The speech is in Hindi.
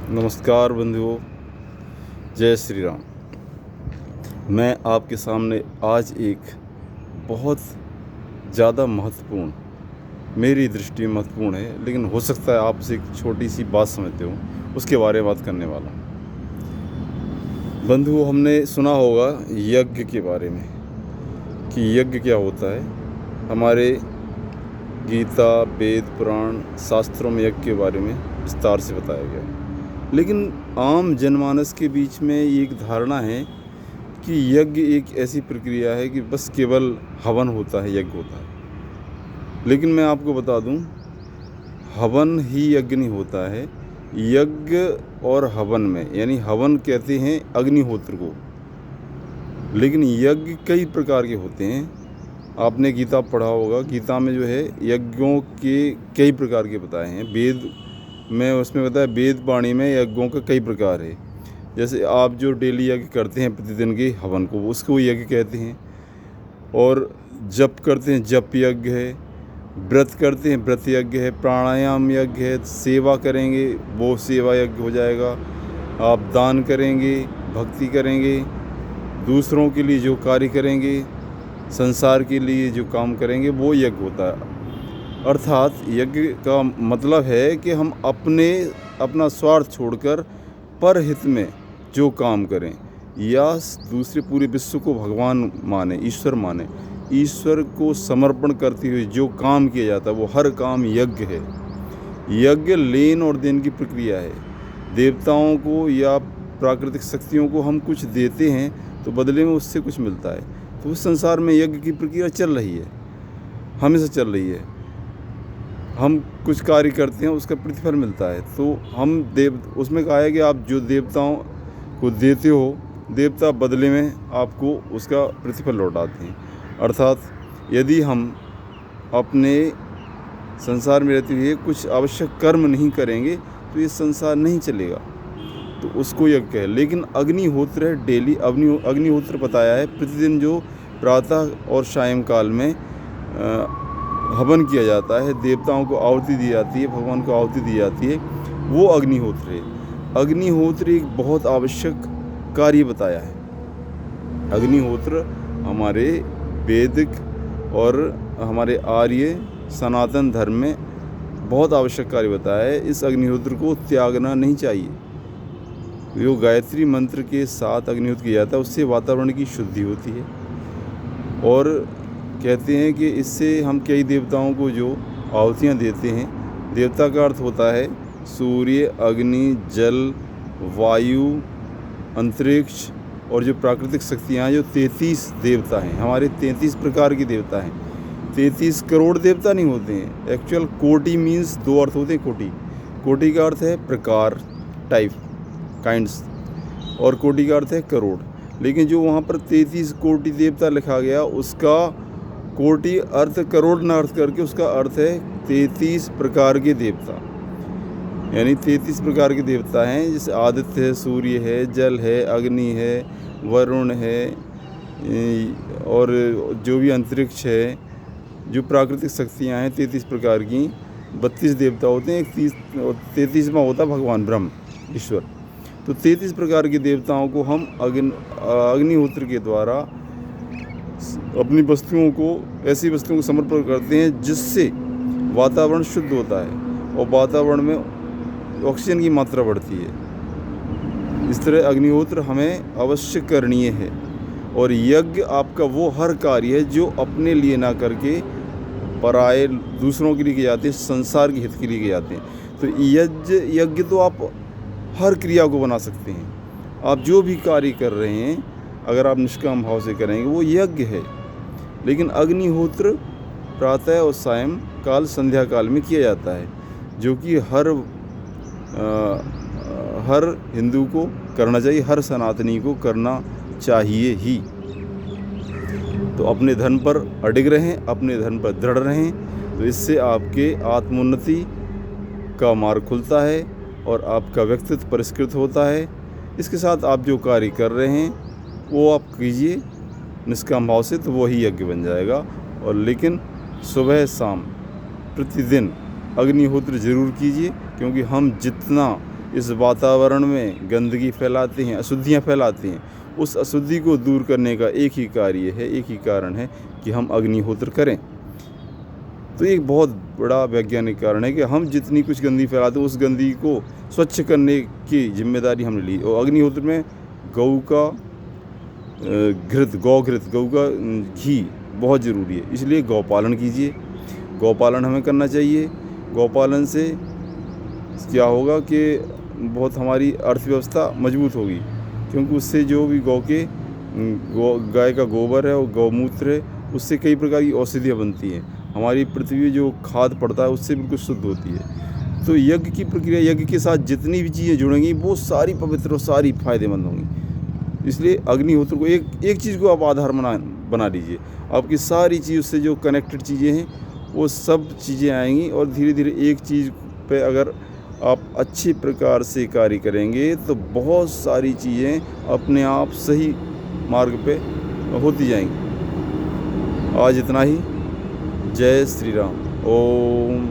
नमस्कार बंधुओं, जय श्री राम। मैं आपके सामने आज एक बहुत ज़्यादा महत्वपूर्ण, मेरी दृष्टि में महत्वपूर्ण है, लेकिन हो सकता है आपसे एक छोटी सी बात समझते हो, उसके बारे में बात करने वाला हूँ। बंधुओं, हमने सुना होगा यज्ञ के बारे में कि यज्ञ क्या होता है। हमारे गीता, वेद, पुराण, शास्त्रों में यज्ञ के बारे में विस्तार से बताया गया है। लेकिन आम जनमानस के बीच में ये एक धारणा है कि यज्ञ एक ऐसी प्रक्रिया है कि बस केवल हवन होता है, यज्ञ होता है। लेकिन मैं आपको बता दूं, हवन ही यज्ञ नहीं होता है। यज्ञ और हवन में, यानी हवन कहते हैं अग्निहोत्र को, लेकिन यज्ञ कई प्रकार के होते हैं। आपने गीता पढ़ा होगा, गीता में जो है यज्ञों के कई प्रकार के बताए हैं। वेद में उसमें बताया, वेद वाणी में यज्ञों का कई प्रकार है। जैसे आप जो डेली यज्ञ करते हैं प्रतिदिन के हवन को, उसको यज्ञ कहते हैं। और जप करते हैं, जप यज्ञ है। व्रत करते हैं, व्रत यज्ञ है। प्राणायाम यज्ञ है। सेवा करेंगे, वो सेवा यज्ञ हो जाएगा। आप दान करेंगे, भक्ति करेंगे, दूसरों के लिए जो कार्य करेंगे, संसार के लिए जो काम करेंगे, वो यज्ञ होता है। अर्थात यज्ञ का मतलब है कि हम अपना स्वार्थ छोड़कर परहित में जो काम करें, या दूसरे पूरे विश्व को भगवान माने, ईश्वर माने, ईश्वर को समर्पण करते हुए जो काम किया जाता है, वो हर काम यज्ञ है। यज्ञ लेन और देन की प्रक्रिया है। देवताओं को या प्राकृतिक शक्तियों को हम कुछ देते हैं तो बदले में उससे कुछ मिलता है। तो उस संसार में यज्ञ की प्रक्रिया चल रही है, हमेशा चल रही है। हम कुछ कार्य करते हैं, उसका प्रतिफल मिलता है। तो हम उसमें कहा है कि आप जो देवताओं को देते हो, देवता बदले में आपको उसका प्रतिफल लौटाते हैं। अर्थात यदि हम अपने संसार में रहते हुए कुछ आवश्यक कर्म नहीं करेंगे तो ये संसार नहीं चलेगा, तो उसको यज्ञ है। लेकिन अग्निहोत्र है, डेली अग्निहोत्र बताया है, प्रतिदिन जो प्रातः और सायंकाल में हवन किया जाता है, देवताओं को आहुति दी जाती है, भगवान को आहुति दी जाती है, वो अग्निहोत्र है। अग्निहोत्र एक बहुत आवश्यक कार्य बताया है। अग्निहोत्र हमारे वैदिक और हमारे आर्य सनातन धर्म में बहुत आवश्यक कार्य बताया है। इस अग्निहोत्र को त्यागना नहीं चाहिए। जो गायत्री मंत्र के साथ अग्निहोत्र किया जाता है, उससे वातावरण की शुद्धि होती है। और कहते हैं कि इससे हम कई देवताओं को जो आहुतियाँ देते हैं, देवता का अर्थ होता है सूर्य, अग्नि, जल, वायु, अंतरिक्ष और जो प्राकृतिक शक्तियाँ, जो 33 देवता हैं। हमारे 33 प्रकार के देवता हैं। 33 करोड़ देवता नहीं होते हैं। एक्चुअल कोटि मीन्स दो अर्थ होते हैं। कोटि का अर्थ है प्रकार, टाइप, काइंड्स, और कोटि का अर्थ है करोड़। लेकिन जो वहाँ पर 33 कोटि देवता लिखा गया, उसका कोटि अर्थ करोड़ न अर्थ करके उसका अर्थ है 33 प्रकार के देवता। यानी 33 प्रकार के देवता हैं, जैसे आदित्य है, सूर्य है, जल है, अग्नि है, वरुण है, और जो भी अंतरिक्ष है, जो प्राकृतिक शक्तियाँ हैं 33 प्रकार की। 32 देवता होते हैं, 33वां होता भगवान ब्रह्म, ईश्वर। तो 33 प्रकार के देवताओं को हम अग्निहोत्र के द्वारा अपनी वस्तुओं को, ऐसी वस्तुओं को समर्पण करते हैं जिससे वातावरण शुद्ध होता है और वातावरण में ऑक्सीजन की मात्रा बढ़ती है। इस तरह अग्निहोत्र हमें अवश्य करणीय है। और यज्ञ आपका वो हर कार्य है जो अपने लिए ना करके पराये दूसरों के लिए किए जाते हैं, संसार के हित के लिए किए जाते हैं। तो यज्ञ तो आप हर क्रिया को बना सकते हैं। आप जो भी कार्य कर रहे हैं, अगर आप निष्काम भाव से करेंगे, वो यज्ञ है। लेकिन अग्निहोत्र प्रातः और सायंकाल, संध्या काल में किया जाता है, जो कि हर हिंदू को करना चाहिए, हर सनातनी को करना चाहिए ही। तो अपने धर्म पर अडिग रहें, अपने धर्म पर दृढ़ रहें, तो इससे आपके आत्मोन्नति का मार्ग खुलता है और आपका व्यक्तित्व परिष्कृत होता है। इसके साथ आप जो कार्य कर रहे हैं वो आप कीजिए निष्काम भाव से, तो वही यज्ञ बन जाएगा। और लेकिन सुबह शाम प्रतिदिन अग्निहोत्र ज़रूर कीजिए, क्योंकि हम जितना इस वातावरण में गंदगी फैलाते हैं, अशुद्धियाँ फैलाते हैं। उस अशुद्धि को दूर करने का एक ही कार्य है, एक ही कारण है कि हम अग्निहोत्र करें। तो एक बहुत बड़ा वैज्ञानिक कारण है कि हम जितनी कुछ गंदगी फैलाते हैं उस गंदगी को स्वच्छ करने की जिम्मेदारी हमने ली। और अग्निहोत्र में गऊ का गौ का घी बहुत ज़रूरी है, इसलिए गौपालन कीजिए। गौपालन हमें करना चाहिए। गौपालन से क्या होगा कि बहुत हमारी अर्थव्यवस्था मजबूत होगी, क्योंकि उससे जो भी गाय का गोबर है और गौमूत्र है, उससे कई प्रकार की औषधियाँ बनती हैं। हमारी पृथ्वी में जो खाद पड़ता है उससे बिल्कुल शुद्ध होती है। तो यज्ञ की प्रक्रिया, यज्ञ के साथ जितनी भी चीज़ें जुड़ेंगी वो सारी पवित्र और सारी फायदेमंद होंगी। इसलिए अग्निहोत्र को एक चीज़ को आप आधार बना लीजिए। आपकी सारी चीज़ उससे जो कनेक्टेड चीज़ें हैं वो सब चीज़ें आएंगी, और धीरे धीरे एक चीज़ पे अगर आप अच्छी प्रकार से कार्य करेंगे तो बहुत सारी चीज़ें अपने आप सही मार्ग पे होती जाएंगी। आज इतना ही। जय श्री राम। ओम